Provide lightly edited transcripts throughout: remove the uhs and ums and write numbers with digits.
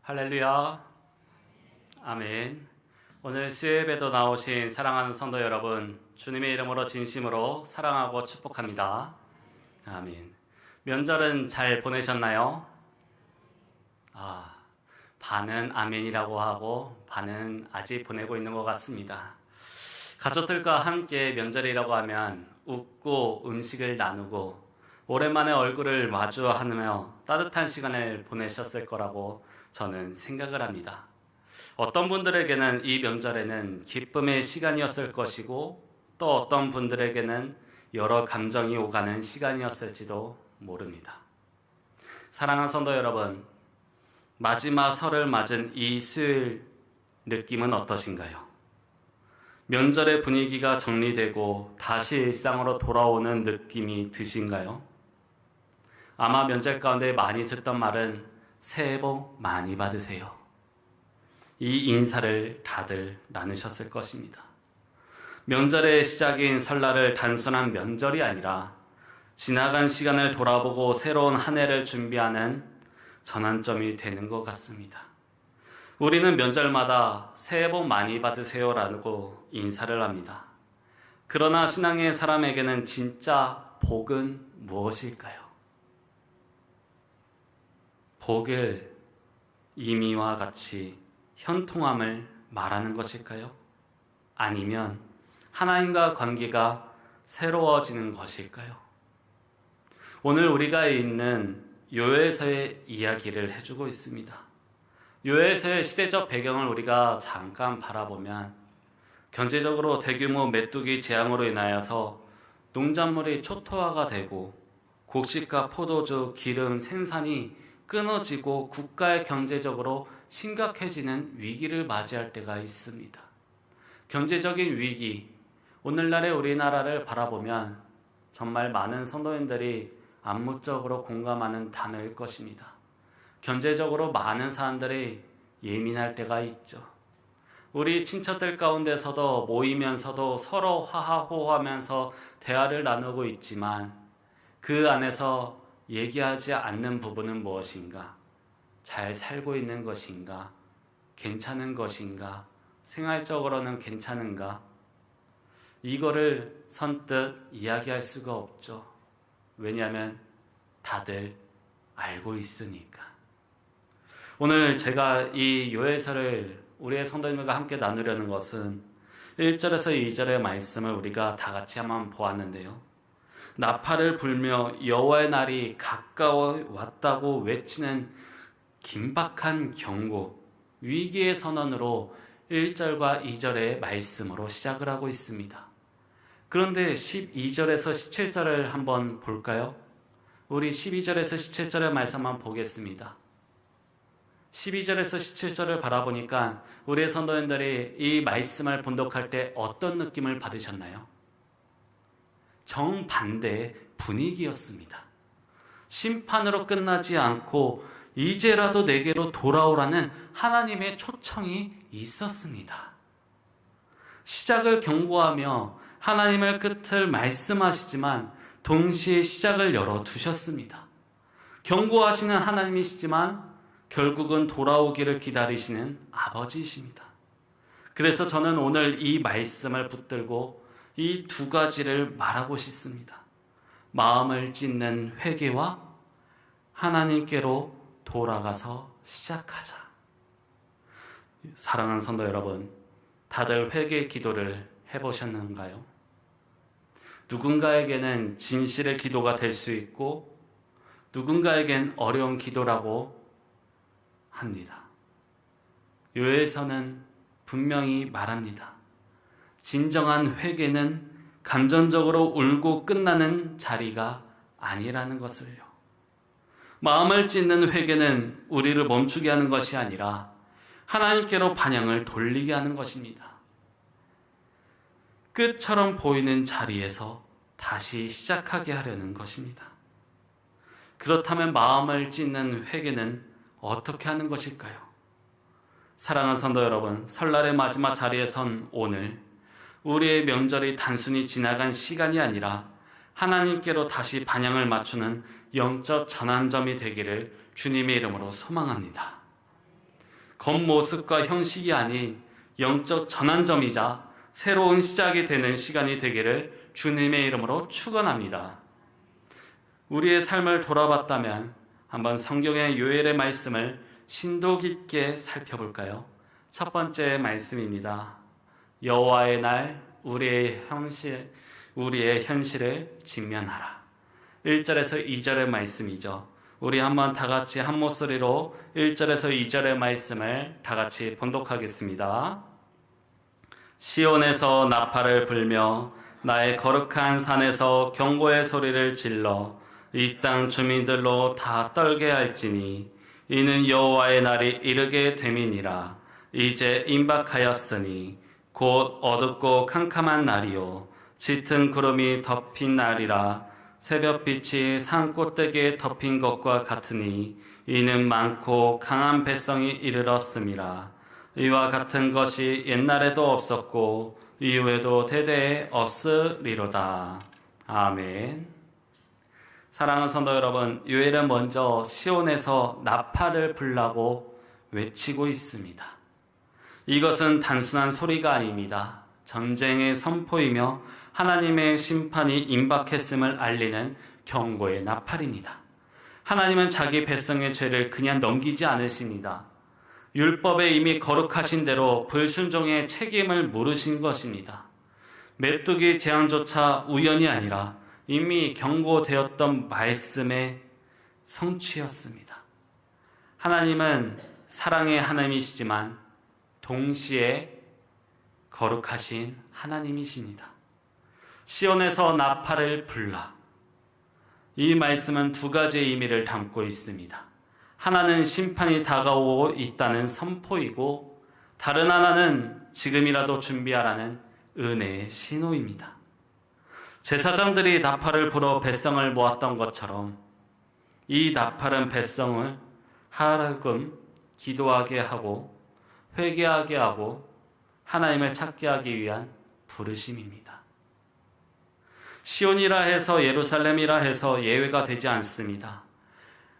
할렐루야. 아멘. 오늘 수요예배도 나오신 사랑하는 성도 여러분, 주님의 이름으로 진심으로 사랑하고 축복합니다. 아멘. 명절은 잘 보내셨나요? 반은 아멘이라고 하고 반은 아직 보내고 있는 것 같습니다. 가족들과 함께 명절이라고 하면 웃고 음식을 나누고 오랜만에 얼굴을 마주하며 따뜻한 시간을 보내셨을 거라고 저는 생각을 합니다. 어떤 분들에게는 이 명절에는 기쁨의 시간이었을 것이고 또 어떤 분들에게는 여러 감정이 오가는 시간이었을지도 모릅니다. 사랑하는 성도 여러분, 마지막 설을 맞은 이 수요일 느낌은 어떠신가요? 명절의 분위기가 정리되고 다시 일상으로 돌아오는 느낌이 드신가요? 아마 명절 가운데 많이 듣던 말은 새해 복 많이 받으세요. 이 인사를 다들 나누셨을 것입니다. 명절의 시작인 설날을 단순한 명절이 아니라 지나간 시간을 돌아보고 새로운 한 해를 준비하는 전환점이 되는 것 같습니다. 우리는 명절마다 새해 복 많이 받으세요라고 인사를 합니다. 그러나 신앙의 사람에게는 진짜 복은 무엇일까요? 복을 이미와 같이 현통함을 말하는 것일까요? 아니면 하나님과 관계가 새로워지는 것일까요? 오늘 우리가 읽는 요엘서의 이야기를 해주고 있습니다. 요엘서의 시대적 배경을 우리가 잠깐 바라보면 경제적으로 대규모 메뚜기 재앙으로 인하여서 농작물이 초토화가 되고 곡식과 포도주, 기름 생산이 끊어지고 국가의 경제적으로 심각해지는 위기를 맞이할 때가 있습니다. 경제적인 위기, 오늘날의 우리나라를 바라보면 정말 많은 성도님들이 암묵적으로 공감하는 단어일 것입니다. 경제적으로 많은 사람들이 예민할 때가 있죠. 우리 친척들 가운데서도 모이면서도 서로 화하호하면서 대화를 나누고 있지만 그 안에서 얘기하지 않는 부분은 무엇인가? 잘 살고 있는 것인가? 괜찮은 것인가? 생활적으로는 괜찮은가? 이거를 선뜻 이야기할 수가 없죠. 왜냐하면 다들 알고 있으니까. 오늘 제가 이 요엘서를 우리의 성도님들과 함께 나누려는 것은 1절에서 2절의 말씀을 우리가 다 같이 한번 보았는데요. 나팔을 불며 여호와의 날이 가까워 왔다고 외치는 긴박한 경고, 위기의 선언으로 1절과 2절의 말씀으로 시작을 하고 있습니다. 그런데 12절에서 17절을 한번 볼까요? 우리 12절에서 17절의 말씀 한번 보겠습니다. 12절에서 17절을 바라보니까 우리의 성도님들이 이 말씀을 본독할 때 어떤 느낌을 받으셨나요? 정반대의 분위기였습니다. 심판으로 끝나지 않고 이제라도 내게로 돌아오라는 하나님의 초청이 있었습니다. 시작을 경고하며 하나님의 끝을 말씀하시지만 동시에 시작을 열어두셨습니다. 경고하시는 하나님이시지만 결국은 돌아오기를 기다리시는 아버지이십니다. 그래서 저는 오늘 이 말씀을 붙들고 이 두 가지를 말하고 싶습니다. 마음을 찢는 회개와 하나님께로 돌아가서 시작하자. 사랑하는 성도 여러분, 다들 회개 기도를 해보셨는가요? 누군가에게는 진실의 기도가 될 수 있고 누군가에겐 어려운 기도라고 합니다. 요엘서는 분명히 말합니다. 진정한 회개는 감정적으로 울고 끝나는 자리가 아니라는 것을요. 마음을 찢는 회개는 우리를 멈추게 하는 것이 아니라 하나님께로 방향을 돌리게 하는 것입니다. 끝처럼 보이는 자리에서 다시 시작하게 하려는 것입니다. 그렇다면 마음을 찢는 회개는 어떻게 하는 것일까요? 사랑하는 성도 여러분, 설날의 마지막 자리에 선 오늘 우리의 명절이 단순히 지나간 시간이 아니라 하나님께로 다시 방향을 맞추는 영적 전환점이 되기를 주님의 이름으로 소망합니다. 겉모습과 형식이 아닌 영적 전환점이자 새로운 시작이 되는 시간이 되기를 주님의 이름으로 축원합니다. 우리의 삶을 돌아봤다면 한번 성경의 요엘의 말씀을 심도 깊게 살펴볼까요? 첫 번째 말씀입니다. 여호와의 날 우리의 현실을 직면하라. 1절에서 2절의 말씀이죠. 우리 한번 다 같이 한 목소리로 1절에서 2절의 말씀을 다 같이 번독하겠습니다. 시온에서 나팔을 불며 나의 거룩한 산에서 경고의 소리를 질러 이 땅 주민들로 다 떨게 할지니 이는 여호와의 날이 이르게 됨이니라. 이제 임박하였으니 곧 어둡고 캄캄한 날이요 짙은 구름이 덮인 날이라. 새벽빛이 산 꼭대기에 덮인 것과 같으니 이는 많고 강한 백성이 이르렀음이라. 이와 같은 것이 옛날에도 없었고 이후에도 대대에 없으리로다. 아멘. 사랑하는 성도 여러분, 요엘은 먼저 시온에서 나팔을 불라고 외치고 있습니다. 이것은 단순한 소리가 아닙니다. 전쟁의 선포이며 하나님의 심판이 임박했음을 알리는 경고의 나팔입니다. 하나님은 자기 백성의 죄를 그냥 넘기지 않으십니다. 율법에 이미 거룩하신 대로 불순종의 책임을 물으신 것입니다. 메뚜기 재앙조차 우연이 아니라 이미 경고되었던 말씀의 성취였습니다. 하나님은 사랑의 하나님이시지만 동시에 거룩하신 하나님이십니다. 시온에서 나팔을 불라. 이 말씀은 두 가지의 의미를 담고 있습니다. 하나는 심판이 다가오고 있다는 선포이고 다른 하나는 지금이라도 준비하라는 은혜의 신호입니다. 제사장들이 나팔을 불어 백성을 모았던 것처럼 이 나팔은 백성을 하나금 기도하게 하고 회개하게 하고 하나님을 찾게 하기 위한 부르심입니다. 시온이라 해서 예루살렘이라 해서 예외가 되지 않습니다.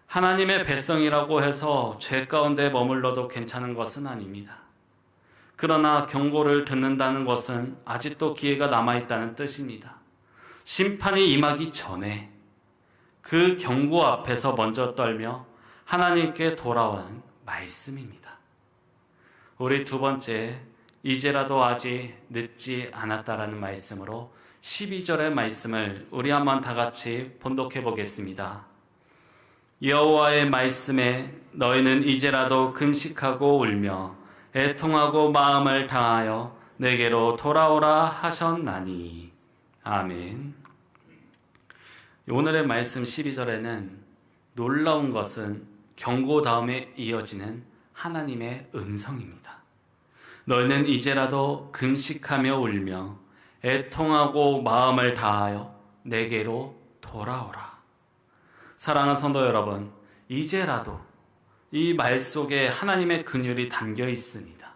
하나님의 백성이라고 해서 죄 가운데 머물러도 괜찮은 것은 아닙니다. 그러나 경고를 듣는다는 것은 아직도 기회가 남아있다는 뜻입니다. 심판이 임하기 전에 그 경고 앞에서 먼저 떨며 하나님께 돌아오는 말씀입니다. 우리 두 번째, 이제라도 아직 늦지 않았다라는 말씀으로 12절의 말씀을 우리 한번 다 같이 번독해 보겠습니다. 여호와의 말씀에 너희는 이제라도 금식하고 울며 애통하고 마음을 다하여 내게로 돌아오라 하셨나니. 아멘. 오늘의 말씀 12절에는 놀라운 것은 경고 다음에 이어지는 하나님의 음성입니다. 너희는 이제라도 금식하며 울며 애통하고 마음을 다하여 내게로 돌아오라. 사랑하는 성도 여러분, 이제라도 이 말 속에 하나님의 긍휼이 담겨 있습니다.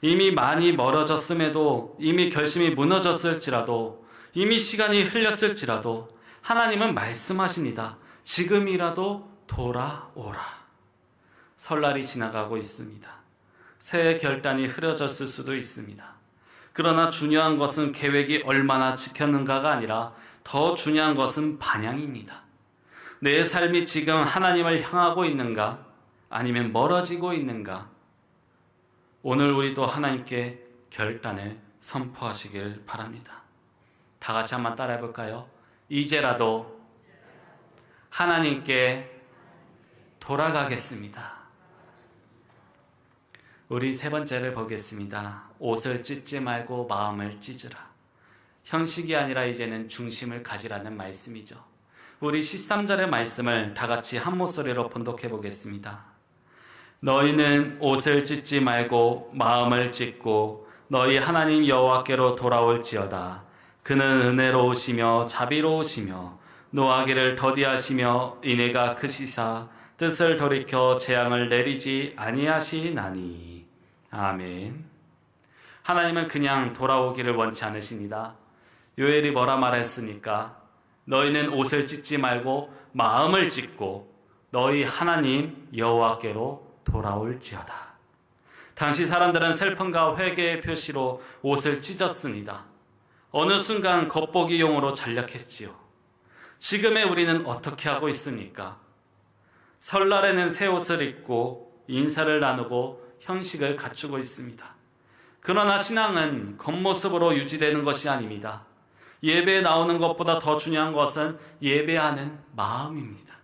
이미 많이 멀어졌음에도, 이미 결심이 무너졌을지라도, 이미 시간이 흘렸을지라도 하나님은 말씀하십니다. 지금이라도 돌아오라. 설날이 지나가고 있습니다. 새해 결단이 흐려졌을 수도 있습니다. 그러나 중요한 것은 계획이 얼마나 지켰는가가 아니라 더 중요한 것은 방향입니다. 내 삶이 지금 하나님을 향하고 있는가? 아니면 멀어지고 있는가? 오늘 우리도 하나님께 결단을 선포하시길 바랍니다. 다 같이 한번 따라해 볼까요? 이제라도 하나님께 돌아가겠습니다. 우리 세 번째를 보겠습니다. 옷을 찢지 말고 마음을 찢으라. 형식이 아니라 이제는 중심을 가지라는 말씀이죠. 우리 13절의 말씀을 다 같이 한 목소리로 번독해 보겠습니다. 너희는 옷을 찢지 말고 마음을 찢고 너희 하나님 여호와께로 돌아올지어다. 그는 은혜로우시며 자비로우시며 노하기를 더디하시며 인애가 크시사 뜻을 돌이켜 재앙을 내리지 아니하시나니. 아멘. 하나님은 그냥 돌아오기를 원치 않으십니다. 요엘이 뭐라 말했습니까? 너희는 옷을 찢지 말고 마음을 찢고 너희 하나님 여호와께로 돌아올지어다. 당시 사람들은 슬픔과 회개의 표시로 옷을 찢었습니다. 어느 순간 겉보기용으로 전락했지요. 지금의 우리는 어떻게 하고 있습니까? 설날에는 새 옷을 입고 인사를 나누고 형식을 갖추고 있습니다. 그러나 신앙은 겉모습으로 유지되는 것이 아닙니다. 예배에 나오는 것보다 더 중요한 것은 예배하는 마음입니다.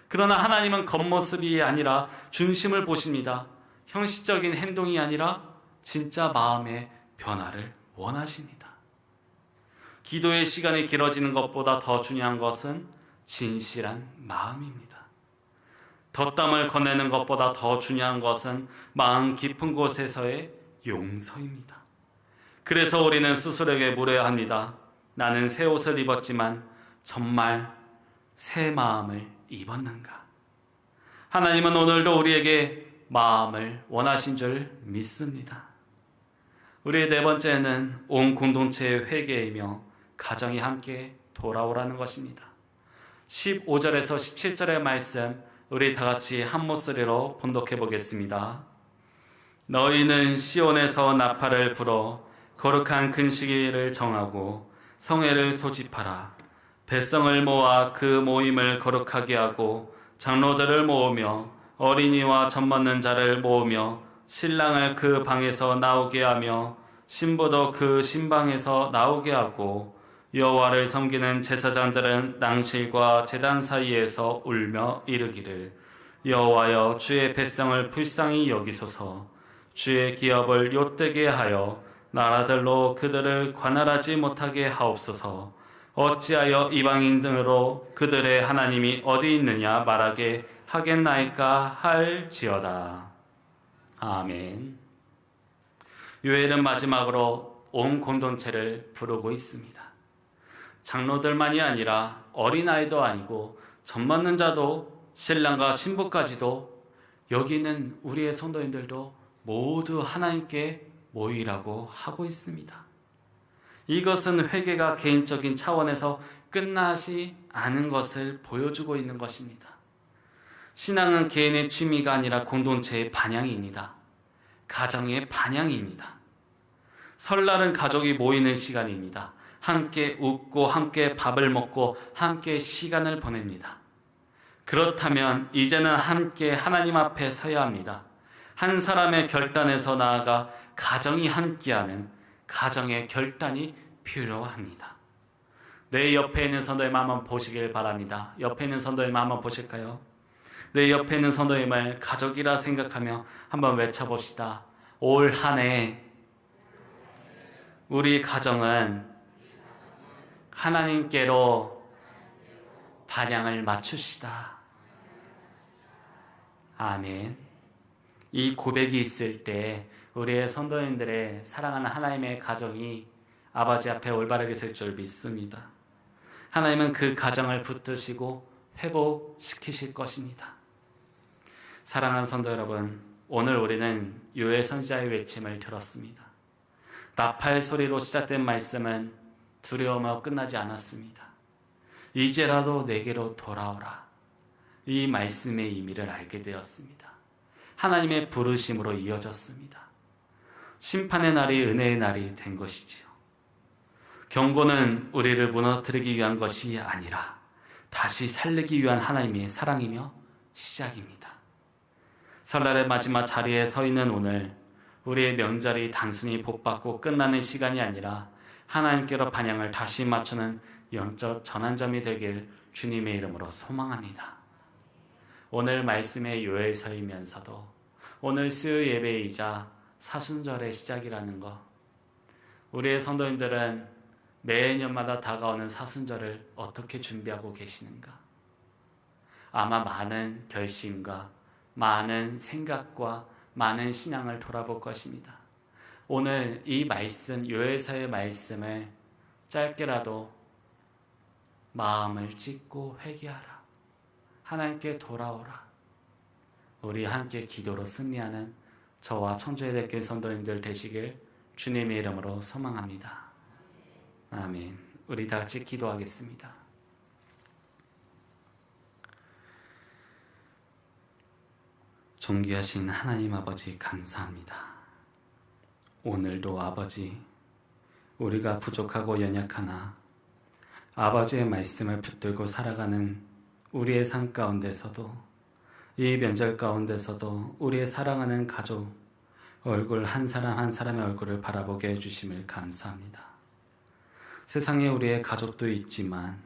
그러나 하나님은 겉모습이 아니라 중심을 보십니다. 형식적인 행동이 아니라 진짜 마음의 변화를 원하십니다. 기도의 시간이 길어지는 것보다 더 중요한 것은 진실한 마음입니다. 덧담을 건네는 것보다 더 중요한 것은 마음 깊은 곳에서의 용서입니다. 그래서 우리는 스스로에게 물어야 합니다. 나는 새 옷을 입었지만 정말 새 마음을 입었는가? 하나님은 오늘도 우리에게 마음을 원하신 줄 믿습니다. 우리의 네 번째는 온 공동체의 회개이며 가정이 함께 돌아오라는 것입니다. 15절에서 17절의 말씀 우리 다 같이 한 목소리로 본독해 보겠습니다. 너희는 시온에서 나팔을 불어 거룩한 근식일을 정하고 성회를 소집하라. 백성을 모아 그 모임을 거룩하게 하고 장로들을 모으며 어린이와 젖먹는 자를 모으며 신랑을 그 방에서 나오게 하며 신부도 그 신방에서 나오게 하고 여호와를 섬기는 제사장들은 낭실과 제단 사이에서 울며 이르기를 여호와여 주의 백성을 불쌍히 여기소서. 주의 기업을 옅되게 하여 나라들로 그들을 관할하지 못하게 하옵소서. 어찌하여 이방인으로 그들의 하나님이 어디 있느냐 말하게 하겠나이까 할지어다. 아멘. 요엘은 마지막으로 온 공동체를 부르고 있습니다. 장로들만이 아니라 어린아이도 아니고 젖먹는 자도 신랑과 신부까지도 여기 있는 우리의 성도인들도 모두 하나님께 모이라고 하고 있습니다. 이것은 회개가 개인적인 차원에서 끝나지 않은 것을 보여주고 있는 것입니다. 신앙은 개인의 취미가 아니라 공동체의 반향입니다. 가정의 반향입니다. 설날은 가족이 모이는 시간입니다. 함께 웃고 함께 밥을 먹고 함께 시간을 보냅니다. 그렇다면 이제는 함께 하나님 앞에 서야 합니다. 한 사람의 결단에서 나아가 가정이 함께하는 가정의 결단이 필요합니다. 내 옆에 있는 성도님 한번 보시길 바랍니다. 옆에 있는 성도님 한번 보실까요? 내 옆에 있는 성도님을 가족이라 생각하며 한번 외쳐봅시다. 올 한 해 우리 가정은 하나님께로 반향을 맞춥시다. 아멘. 이 고백이 있을 때 우리의 성도님들의 사랑하는 하나님의 가정이 아버지 앞에 올바르게 설 줄 믿습니다. 하나님은 그 가정을 붙드시고 회복시키실 것입니다. 사랑하는 성도 여러분, 오늘 우리는 요엘 선지자의 외침을 들었습니다. 나팔 소리로 시작된 말씀은 두려움으로 끝나지 않았습니다. 이제라도 내게로 돌아오라. 이 말씀의 의미를 알게 되었습니다. 하나님의 부르심으로 이어졌습니다. 심판의 날이 은혜의 날이 된 것이지요. 경고는 우리를 무너뜨리기 위한 것이 아니라 다시 살리기 위한 하나님의 사랑이며 시작입니다. 설날의 마지막 자리에 서 있는 오늘, 우리의 명절이 단순히 복받고 끝나는 시간이 아니라 하나님께로 반향을 다시 맞추는 영적 전환점이 되길 주님의 이름으로 소망합니다. 오늘 말씀의 요엘서이면서도 오늘 수요 예배이자 사순절의 시작이라는 것, 우리의 성도님들은 매년마다 다가오는 사순절을 어떻게 준비하고 계시는가? 아마 많은 결심과 많은 생각과 많은 신앙을 돌아볼 것입니다. 오늘 이 말씀, 요엘서의 말씀을 짧게라도 마음을 찢고 회개하라. 하나님께 돌아오라. 우리 함께 기도로 승리하는 저와 청주의대교회 성도님들 되시길 주님의 이름으로 소망합니다. 아멘. 우리 다 같이 기도하겠습니다. 존귀하신 하나님 아버지 감사합니다. 오늘도 아버지, 우리가 부족하고 연약하나 아버지의 말씀을 붙들고 살아가는 우리의 삶 가운데서도, 이 명절 가운데서도 우리의 사랑하는 가족 얼굴 한 사람 한 사람의 얼굴을 바라보게 해주심을 감사합니다. 세상에 우리의 가족도 있지만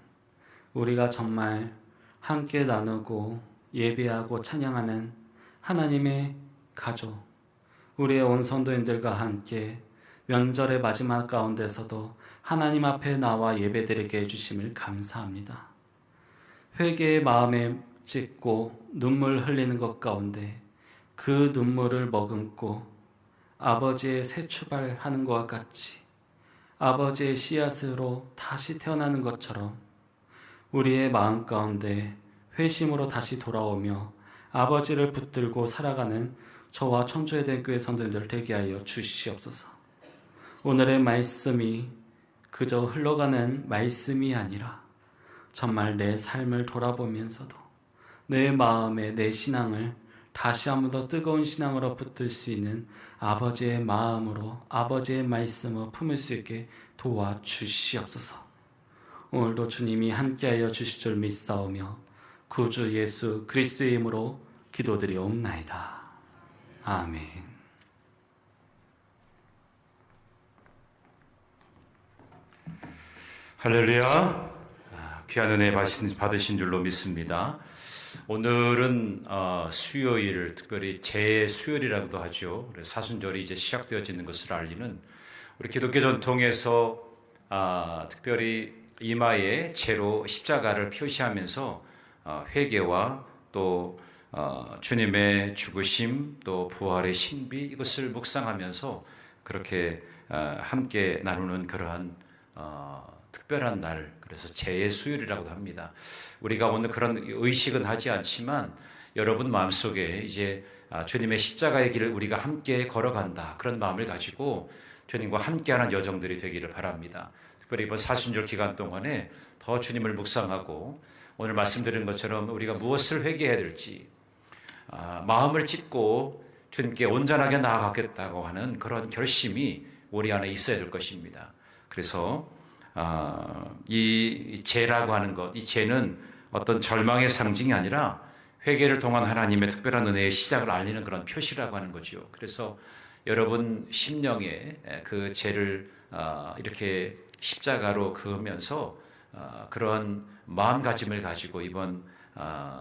우리가 정말 함께 나누고 예배하고 찬양하는 하나님의 가족, 우리의 온 성도인들과 함께 명절의 마지막 가운데서도 하나님 앞에 나와 예배드리게 해주심을 감사합니다. 회개의 마음에 찢고 눈물 흘리는 것 가운데 그 눈물을 머금고 아버지의 새 출발하는 것과 같이 아버지의 씨앗으로 다시 태어나는 것처럼 우리의 마음 가운데 회심으로 다시 돌아오며 아버지를 붙들고 살아가는 저와 청주에덴교회 성도님들 되게 하여 주시옵소서. 오늘의 말씀이 그저 흘러가는 말씀이 아니라 정말 내 삶을 돌아보면서도 내 마음에 내 신앙을 다시 한 번 더 뜨거운 신앙으로 붙들 수 있는 아버지의 마음으로 아버지의 말씀을 품을 수 있게 도와주시옵소서. 오늘도 주님이 함께하여 주실 줄 믿사오며 구주 예수 그리스도의 이름으로 기도드리옵나이다. 아멘. 할렐루야. 귀한 은혜 받으신 줄로 믿습니다. 오늘은 수요일, 특별히 제수요일이라고도 하죠. 사순절이 이제 시작되어지는 것을 알리는 우리 기독교 전통에서 특별히 이마에 제로 십자가를 표시하면서 회개와 또 주님의 죽으심 또 부활의 신비 이것을 묵상하면서 그렇게 함께 나누는 그러한 특별한 날, 그래서 제수요일이라고도 합니다. 우리가 오늘 그런 의식은 하지 않지만 여러분 마음속에 이제 주님의 십자가의 길을 우리가 함께 걸어간다, 그런 마음을 가지고 주님과 함께하는 여정들이 되기를 바랍니다. 특별히 이번 사순절 기간 동안에 더 주님을 묵상하고 오늘 말씀드린 것처럼 우리가 무엇을 회개해야 될지 마음을 찢고 주님께 온전하게 나아가겠다고 하는 그런 결심이 우리 안에 있어야 될 것입니다. 그래서 이 죄라고 하는 것, 이 죄는 어떤 절망의 상징이 아니라 회개를 통한 하나님의 특별한 은혜의 시작을 알리는 그런 표시라고 하는 거죠. 그래서 여러분 심령에 그 죄를 이렇게 십자가로 그으면서 그런 마음가짐을 가지고 이번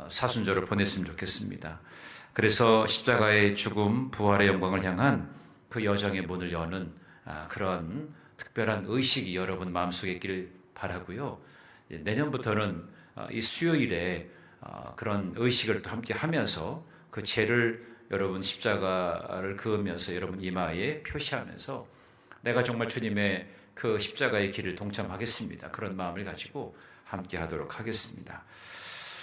사순절을 보냈으면 좋겠습니다. 그래서 십자가의 죽음, 부활의 영광을 향한 그 여정의 문을 여는 그런 특별한 의식이 여러분 마음속에 있기를 바라고요. 내년부터는 이 수요일에 그런 의식을 또 함께 하면서 그 죄를 여러분 십자가를 그으면서 여러분 이마에 표시하면서 내가 정말 주님의 그 십자가의 길을 동참하겠습니다. 그런 마음을 가지고 함께 하도록 하겠습니다.